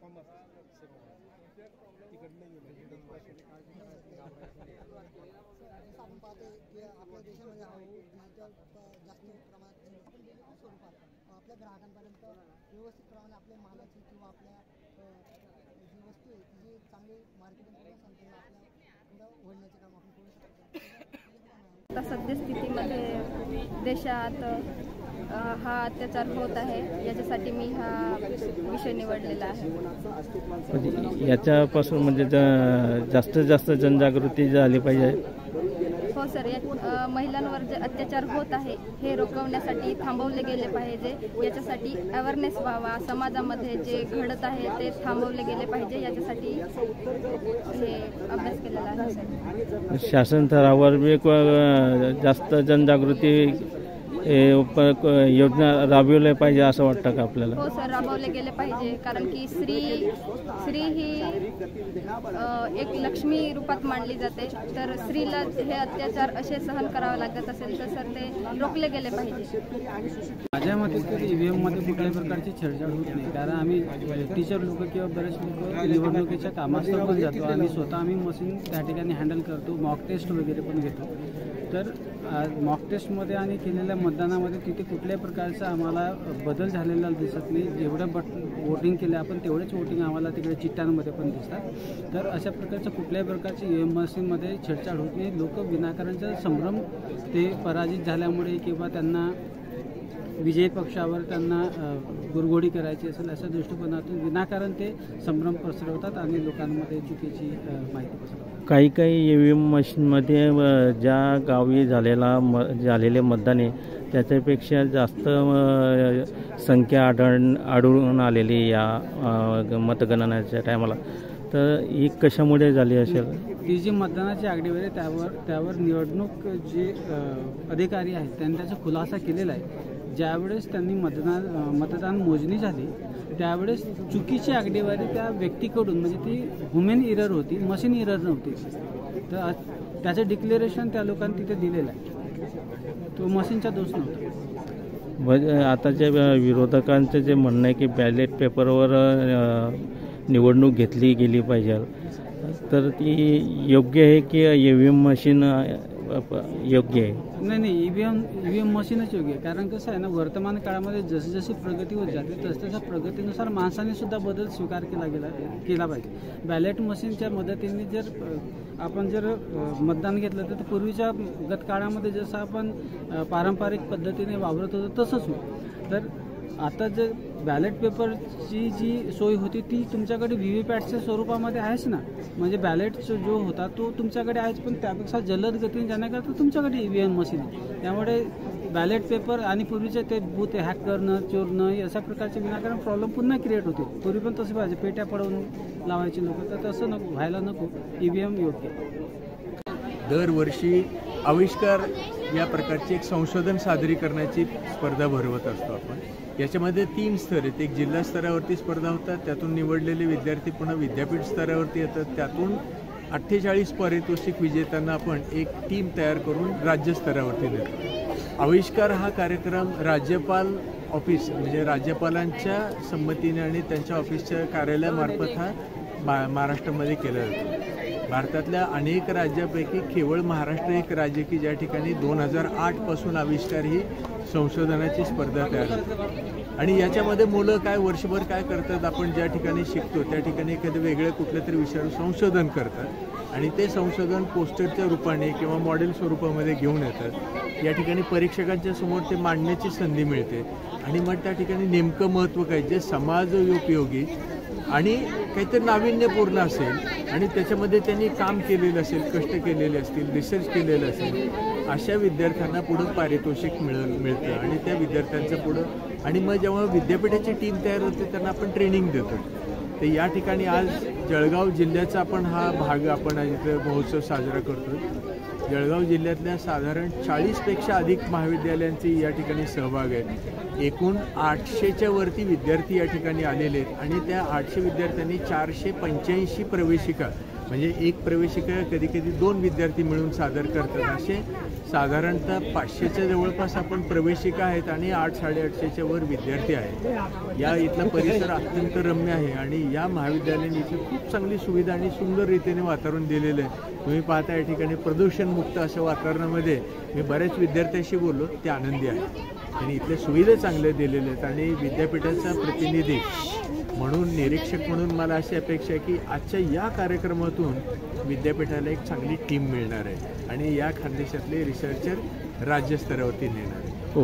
आपण पाहतो की आपल्या देशामध्ये जास्त प्रमाणात स्वरूपात आपल्या ग्राहकांपर्यंत व्यवस्थित प्रमाणे आपल्या मालाची किंवा आपल्या जी वस्तू आहे ती जी चांगली मार्केटिंग करून सांगतो आपल्या पुढं ओढण्याचे काम आपण करू शकतो. आता सद्यस्थितीमध्ये देशात हा अत्याचार होत आहे, याच्यासाठी मी हा विषय निवडलेला आहे. म्हणजे याच्यापासून म्हणजे जास्तीत जास्त जनजागृती झाली पाहिजे. हो सर, महिलांवर जे अत्याचार होत आहे हे रोखण्यासाठी थांबवले गेले पाहिजे. याच्यासाठी अवेअरनेस व्हावा, समाजामध्ये जे घडत आहे ते थांबवले गेले पाहिजे. याच्यासाठी हे अभ्यास केलेला आहे सर. शासन स्तरावर जास्त जनजागृती योजना राबवल्या पाहिजे असं वाटतं का आपल्याला? हो सर, राबवले गेले पाहिजे. कारण की स्त्री ही एक लक्ष्मी रूपात मानली जाते. तर स्त्रीला हे अत्याचार असे सहन करावे लागत असेल तर सर ते रोखले गेले पाहिजे. माझ्या मते तर EVM मध्ये कुठल्याही प्रकारची छेडछाड होत नाही. कारण आम्ही टीचर लोक किंवा बरेच लोक निवडणुकीच्या कामास्तव पण जातो आणि स्वतः आम्ही मशीन त्या ठिकाणी हँडल करतो. मॉक टेस्ट वगैरे पण घेतो. तर मॉक टेस्टमध्ये आणि केलेल्या मतदानामध्ये तिथे कुठल्याही प्रकारचा आम्हाला बदल झालेला दिसत नाही. जेवढं वोटिंग केलं आपण तेवढेच वोटिंग आम्हाला तिकडे चिठ्ठ्यांमध्ये पण दिसतात. तर अशा प्रकारचं कुठल्याही प्रकारची EVM मशीनमध्ये छेडछाड होत नाही. लोक विनाकारणचा संभ्रम ते पराजित झाल्यामुळे किंवा त्यांना विजयी पक्षावर त्यांना गुरघोडी करायची असेल अशा दृष्टिकोनातून विनाकारण ते संभ्रम पसरवतात आणि लोकांमध्ये चुकीची माहिती पसरवतात. काही EVM मशीनमध्ये ज्या गावी झालेले मतदान आहे त्याच्यापेक्षा जास्त संख्या आढळून आलेली या मतगणनाच्या टायमाला. तर ही कशामुळे झाली असेल? ती जी मतदानाची आकडेवारी त्यावर निवडणूक जे अधिकारी आहेत त्यांनी त्याचा खुलासा केलेला आहे. ज्यावेळेस त्यांनी मतदान मोजणी झाली त्यावेळेस चुकीची आकडेवारी त्या व्यक्तीकडून म्हणजे ती ह्युमन इरर होती, मशीन इरर नव्हती. तर त्याचं डिक्लेरेशन त्या लोकांनी तिथे दिलेलं आहे. तो मशीनचा दोष नव्हता. आता जे विरोधकांचं जे म्हणणं आहे की बॅलेट पेपरवर निवडणूक घेतली गेली पाहिजे, तर ती योग्य आहे की EVM मशीन योग्य आहे? नाही, EVM मशीनच योग्य आहे. कारण कसं आहे ना, वर्तमान काळामध्ये जशी जशी प्रगती होत जाते तसतशा प्रगतीनुसार माणसाने सुद्धा बदल स्वीकार केला पाहिजे. बॅलेट मशीनच्या मदतीने आपण जर मतदान घेतलं तर पूर्वीच्या गतकाळामध्ये जसं आपण पारंपरिक पद्धतीने वावरत होतो तसंच होतं. तर आता जे बॅलेट पेपरची जी सोय होती ती तुमच्याकडे VVPATच्या स्वरूपामध्ये आहेच ना. म्हणजे बॅलेट जो होता तो तुमच्याकडे आहेच, पण त्यापेक्षा जलद गतीने जाण्याकरता तुमच्याकडे EVM मशीन आहे. त्यामुळे बॅलेट पेपर आणि पूर्वीचे ते बूथ हॅक करणं, चोरणं अशा प्रकारचे विनाकारण प्रॉब्लेम पुन्हा क्रिएट होते. पूर्वी पण तसे पाहिजे, पेट्या पडवून लावायचे लोक, तर तसं नको व्हायला नको. EVM योग्य. दरवर्षी आविष्कार या प्रकारची एक संशोधन सादरीकरणाची स्पर्धा भरवत असतो आपण. याच्यामध्ये 3 स्तर आहेत. एक जिल्हा स्तरावरती स्पर्धा होतात, त्यातून निवडलेले विद्यार्थी पुन्हा विद्यापीठ स्तरावरती येतात. त्यातून 48 पारितोषिक विजेत्यांना आपण एक टीम तयार करून राज्यस्तरावरती देतो. आविष्कार हा कार्यक्रम राज्यपाल ऑफिस म्हणजे राज्यपालांच्या संमतीने आणि त्यांच्या ऑफिसच्या कार्यालयामार्फत हा महाराष्ट्रामध्ये केला जातो. भारतातल्या अनेक राज्यापैकी केवळ महाराष्ट्र एक राज्य की ज्या ठिकाणी 2008 पासून आविष्कार ही संशोधनाची स्पर्धा तयार होते. आणि याच्यामध्ये मुलं काय वर्षभर काय करतात, आपण ज्या ठिकाणी शिकतो त्या ठिकाणी एखादं वेगळं कुठल्या तरी विषयावर संशोधन करतात आणि ते संशोधन पोस्टरच्या रूपाने किंवा मॉडेल स्वरूपामध्ये घेऊन येतात. या ठिकाणी परीक्षकांच्या समोर ते मांडण्याची संधी मिळते आणि मग त्या ठिकाणी नेमकं महत्त्व काय जे समाजोपयोगी आणि काहीतरी नाविन्यपूर्ण असेल आणि त्याच्यामध्ये त्यांनी काम केलेलं असेल, कष्ट केलेले असतील, रिसर्च केलेलं असेल, अशा विद्यार्थ्यांना पुढं पारितोषिक मिळतं आणि त्या विद्यार्थ्यांचं पुढं आणि मग जेव्हा विद्यापीठाची टीम तयार होते त्यांना आपण ट्रेनिंग देतो. तर या ठिकाणी आज जळगाव जिल्ह्याचा आपण हा भाग आपण आज इथं महोत्सव साजरा करतो. जळगाव जिल्ह्यातल्या साधारण 40पेक्षा अधिक महाविद्यालयांची या ठिकाणी सहभाग आहे. एकूण 800च्या वरती विद्यार्थी या ठिकाणी आलेले आहेत आणि त्या 800 विद्यार्थ्यांनी 485 प्रवेशिका म्हणजे एक प्रवेशिका कधी कधी 2 विद्यार्थी मिळून सादर करतात. असे साधारणतः 500च्या जवळपास आपण प्रवेशिका आहेत आणि 800-850च्या वर विद्यार्थी आहेत. या इथला परिसर अत्यंत रम्य आहे आणि या महाविद्यालयाने इथे खूप चांगली सुविधा आणि सुंदर रीतीने वातावरण दिलेलं आहे. तुम्ही पाहता या ठिकाणी प्रदूषणमुक्त अशा वातावरणामध्ये मी बऱ्याच विद्यार्थ्यांशी बोललो, ते आनंदी आहेत आणि इथले सुविधा चांगले दिलेले आहेत. आणि विद्यापीठाचा प्रतिनिधी म्हणून, निरीक्षक म्हणून मला अशी अपेक्षा आहे की आजच्या या कार्यक्रमातून विद्यापीठाला एक चांगली टीम मिळणार आहे आणि या खानदेशातले रिसर्चर राज्यस्तरावरती नेणार आहे.